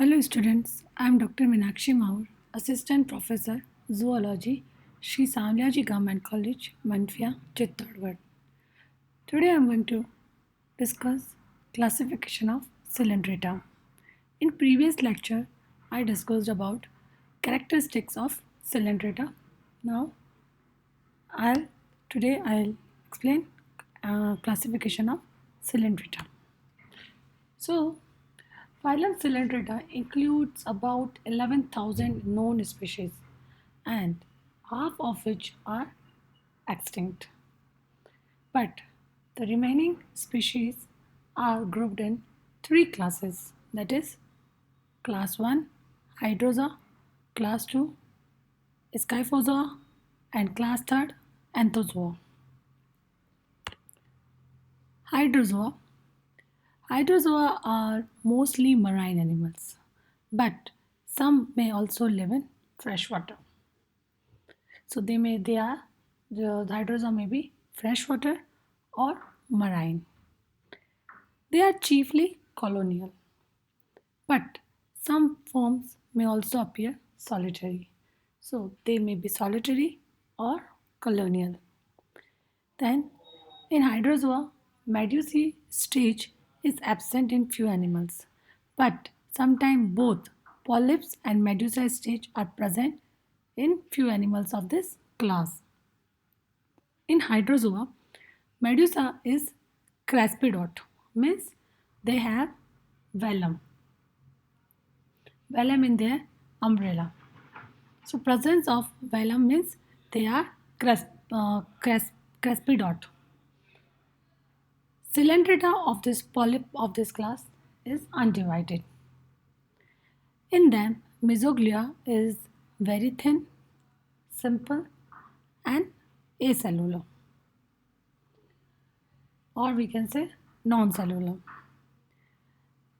Hello students, I am Dr. Meenakshi Maur, Assistant Professor, Zoology, Sri Samlaji Government College, Manfia, Chittorgarh. Today I am going to discuss classification of Cylindrita. In previous lecture, I discussed about characteristics of Cylindrita. Now, I'll I'll explain classification of Cylindrita. So, phylum Cylindrita includes about 11,000 known species and half of which are extinct. But the remaining species are grouped in three classes, that is class 1 Hydrozoa, class 2 Scyphozoa and class 3 Anthozoa. Hydrozoa Hydrozoa are mostly marine animals, but some may also live in freshwater. So the hydrozoa may be freshwater or marine. They are chiefly colonial, but some forms may also appear solitary. So they may be solitary or colonial. Then in hydrozoa, medusae stage is absent in few animals, but sometimes both polyps and medusae stage are present in few animals of this class. In hydrozoa, medusa is crespidot, means they have velum, velum in their umbrella. So presence of velum means they are crespidot. Cylindrita of this polyp of this class is undivided. In them, mesoglea is very thin, simple, and acellular, or we can say non-cellular.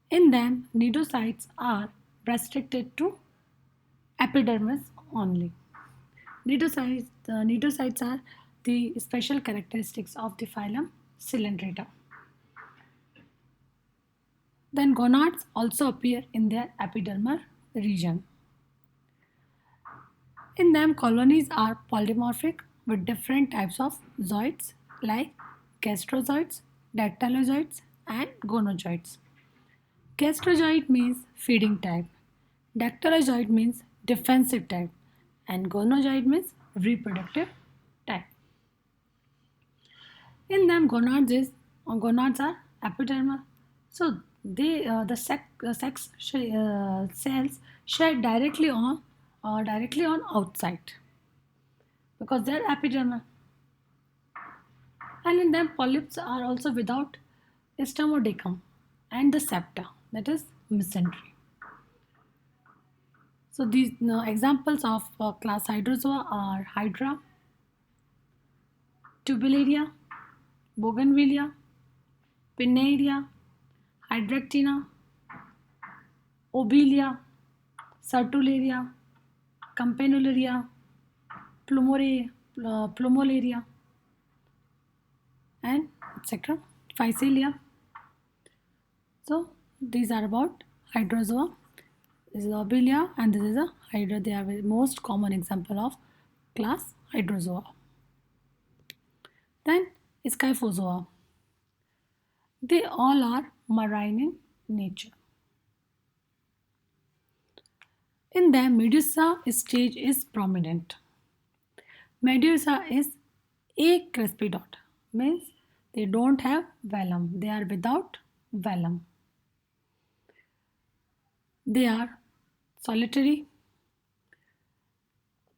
In them, cnidocytes are restricted to epidermis only. Cnidocytes are the special characteristics of the phylum Cylindrita. Then gonads also appear in their epidermal region. In them, colonies are polymorphic with different types of zooids like gastrozoids, dactylozoids, and gonozoids. Gastrozoid means feeding type, dactylozoid means defensive type, and gonozoid means reproductive type. In them, gonads are epidermal, so the sex cells shed directly on outside because they are epidermal. And in them, polyps are also without stomodecum and the septa, that is mesentery. So these examples of class Hydrozoa are Hydra, Tubularia, Bougainvillea, Pinnaria, Hydractina, Obelia, Sertularia, Campanularia, Plumularia, and etc. Physalia. So these are about Hydrozoa. This is Obelia and this is a Hydra. They are the most common example of class Hydrozoa. Then Scyphozoa. They all are marine in nature. In them, Medusa stage is prominent. Medusa is acrespidot, means they don't have velum. They are without velum. They are solitary.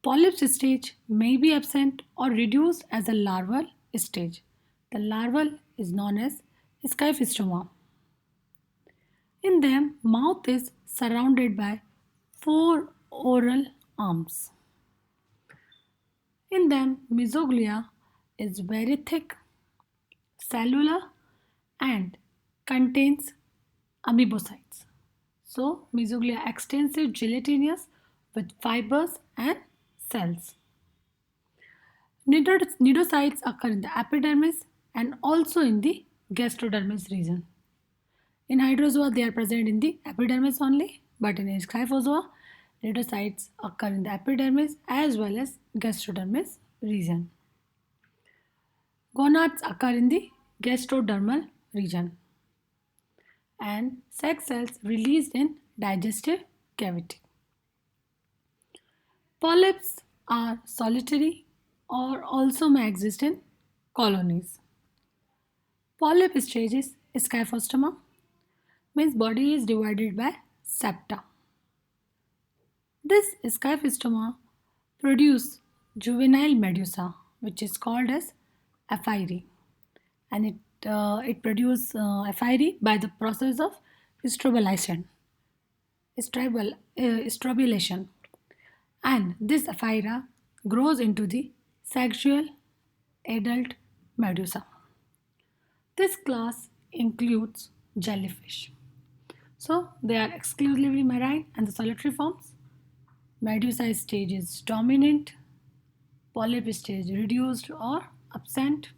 Polyps stage may be absent or reduced as a larval stage. The larval is known as Scyphistoma. In them, mouth is surrounded by four oral arms. In them, mesoglea is very thick, cellular, and contains amoebocytes. So, mesoglea extensive gelatinous with fibers and cells. Cnidocytes occur in the epidermis and also in the gastrodermis region. In hydrozoa, they are present in the epidermis only, but in Scyphozoa, cnidocytes occur in the epidermis as well as gastrodermis region. Gonads occur in the gastrodermal region, and sex cells released in digestive cavity. Polyps are solitary or also may exist in colonies. Polyp stage is Scyphostoma, means body is divided by septa. This Scyphostoma produce juvenile medusa, which is called as aphyri, and it produces aphyri by the process of strobilation. Strobulation, and this aphyra grows into the sexual adult medusa. This class includes jellyfish. So they are exclusively marine and the solitary forms. Medusa stage is dominant, polyp stage reduced or absent,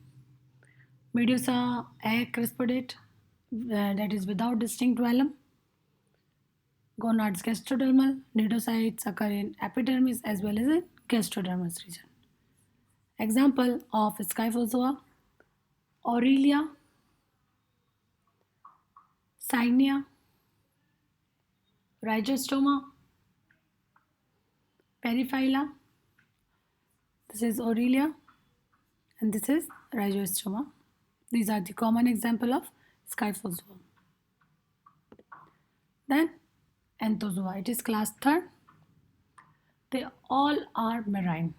Medusa acrespidate, that is without distinct velum. Gonads gastrodermal, cnidocytes occur in epidermis as well as in gastrodermis region. Example of Scyphozoa: Aurelia, Cynia, Rhizostoma, Periphylla. This is Aurelia and this is Rhizostoma. These are the common example of Scyphozoa. Then Anthozoa, it is class third. They all are marine.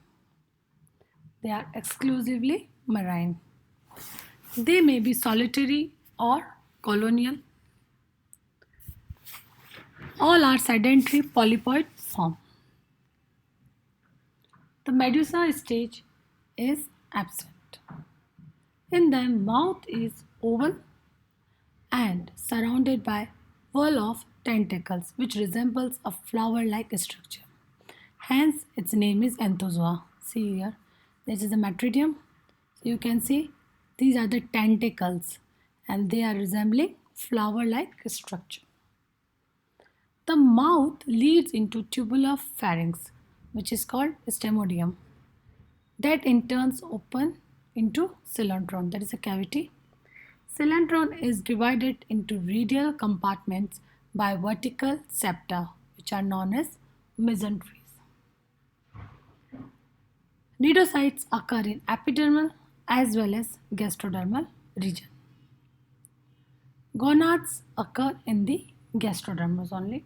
They are exclusively marine. They may be solitary or colonial. All are sedentary polypoid form. The medusa stage is absent. In them, mouth is oval and surrounded by whirl of tentacles which resembles a flower-like structure. Hence, its name is Anthozoa. See here, this is the metridium. So you can see these are the tentacles and they are resembling flower-like structure. The mouth leads into tubular pharynx, which is called stemodium. That in turns open into cylindron, that is a cavity. Cylindron is divided into radial compartments by vertical septa, which are known as mesenteries. Cnidocytes occur in epidermal as well as gastrodermal region. Gonads occur in the gastrodermis only.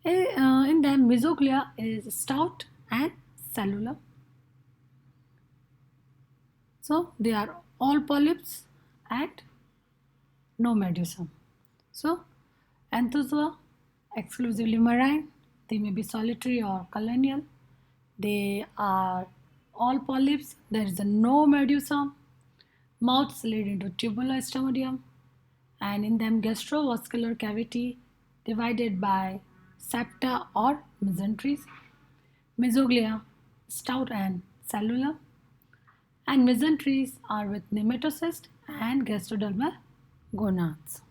In them, mesoglea is stout and cellular. So they are all polyps and no medusa. So Anthozoa exclusively marine. They may be solitary or colonial. They are all polyps. There is no medusa. Mouths lead into tubular stomodium, and in them gastrovascular cavity divided by septa or mesenteries. Mesoglea stout and cellular, and mesenteries are with nematocyst and gastrodermal gonads.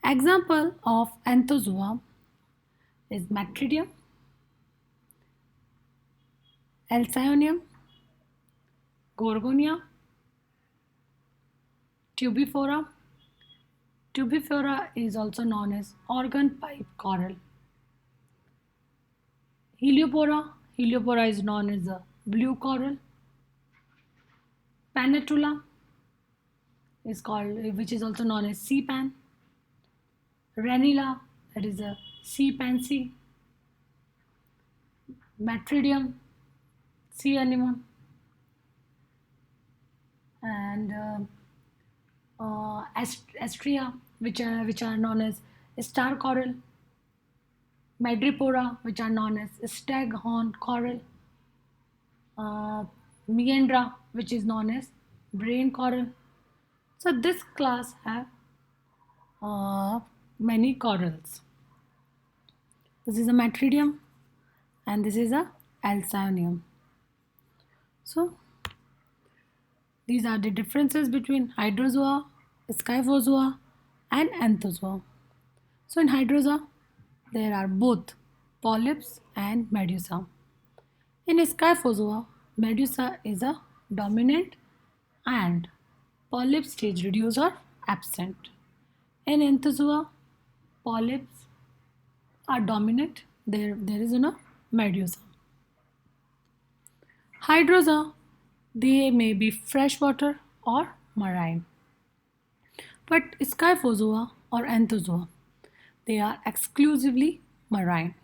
Example of Anthozoa is Metridium, Alcyonium, Gorgonia, Tubifora. Tubifora is also known as organ pipe coral. Heliopora. Heliopora is known as a blue coral. Panatula is called, which is also known as sea pan. Ranula, that is a sea pansy. Metridium, sea anemone, and Astrea, which are known as star coral. Madrepora, which are known as staghorn coral. Meandra, which is known as brain coral. So this class have many corals. This is a Metridium and this is a Alcyonium. So these are the differences between Hydrozoa, Scyphozoa and Anthozoa. So in Hydrozoa, there are both polyps and medusa. In Scyphozoa, medusa is a dominant and polyp stage reduced or absent. In Anthozoa, polyps are dominant. There is no medusa. Hydrozoa, they may be freshwater or marine. But Scyphozoa or Anthozoa, they are exclusively marine.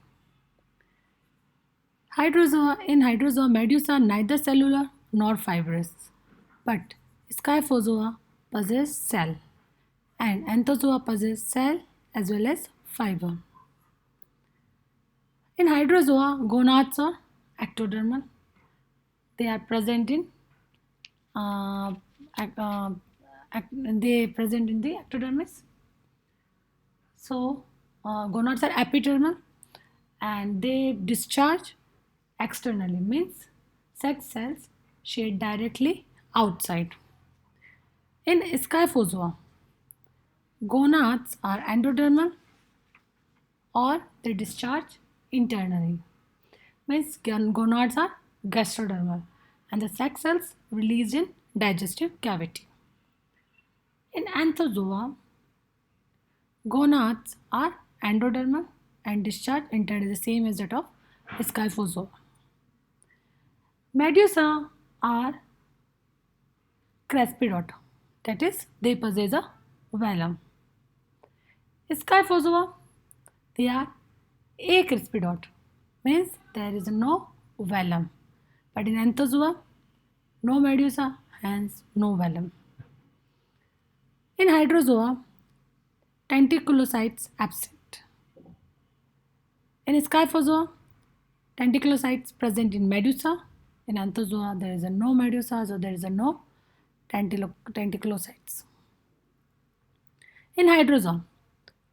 In Hydrozoa, medusa are neither cellular nor fibrous, but Scyphozoa possess cell and Anthozoa possess cell as well as fiber. In Hydrozoa, gonads are ectodermal. They are present in uh, they present in the ectodermis. So gonads are epidermal and they discharge externally, means sex cells shed directly outside. In Scyphozoa, gonads are endodermal or they discharge internally, means gonads are gastrodermal and the sex cells released in digestive cavity. In Anthozoa, gonads are endodermal and discharge internally, the same as that of Scyphozoa. Medusa are crespidota, that is, they possess a velum. Scyphozoa, they are acrespidota, means there is no velum. But in Anthozoa, no medusa, hence no velum. In Hydrozoa, tentaculocytes absent. In Scyphozoa, tentaculocytes present in medusa. In Anthozoa, there is a no medusa, so there is a no tentaculocytes. In Hydrozoa,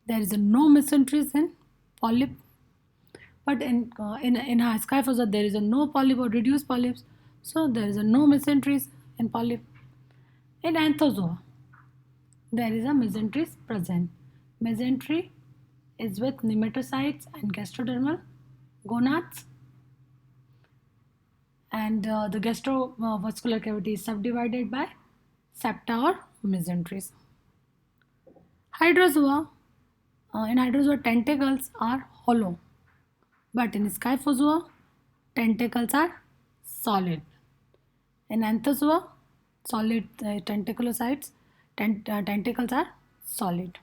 there is a no mesenteries in polyp, but in Scyphozoa there is a no polyp or reduced polyps, so there is a no mesenteries in polyp. In Anthozoa, there is a mesenteries present. Mesentery is with nematocytes and gastrodermal gonads, and the gastrovascular cavity is subdivided by septa or mesenteries. Hydrozoa, in Hydrozoa tentacles are hollow, but in Scyphozoa tentacles are solid. In Anthozoa, solid tentacles are solid.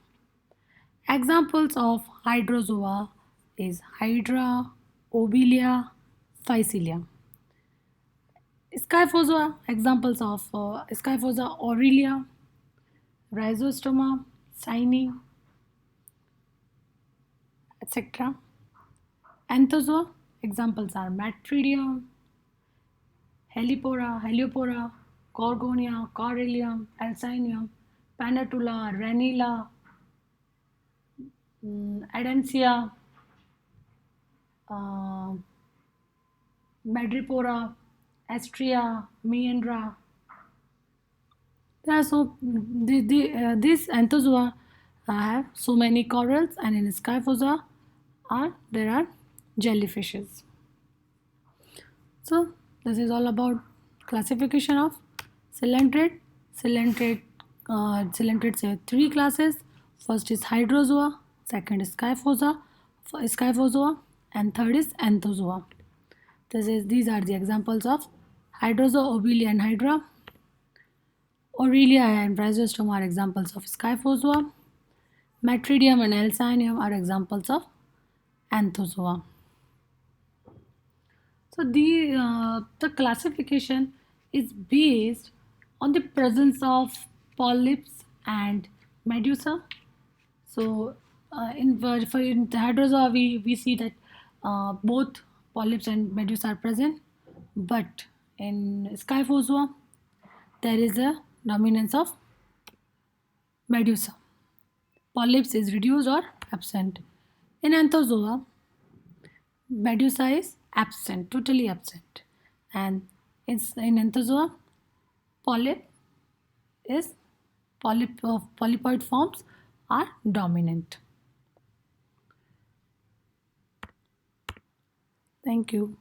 Examples of Hydrozoa is Hydra, Obelia, Phycelia. Scyphozoa, examples of Scyphozoa Aurelia, Rhizostoma, Cyne, etc. Anthozoa, examples are Matridium, Heliopora, Gorgonia, Coryllium, Alcyonium, Panatula, Ranella, Adensia, Madrepora, Astrea, Meandra. These Anthozoa have so many corals, and in Scyphozoa there are jellyfishes. So this is all about classification of coelenterate. Coelenterates have three classes. First is Hydrozoa, second is Scyphozoa, and third is Anthozoa. These are the examples of Hydrozoa, Obelia, and Hydra. Aurelia and Rhizostoma are examples of Scyphozoa. Matridium and Alcyonium are examples of Anthozoa. So the classification is based on the presence of polyps and medusa. So in Hydrozoa we see that both polyps and medusa are present, but in Scyphozoa there is a dominance of medusa. Polyps is reduced or absent. In Anthozoa, medusa is absent, totally absent, and in Anthozoa, polypoid forms are dominant. Thank you.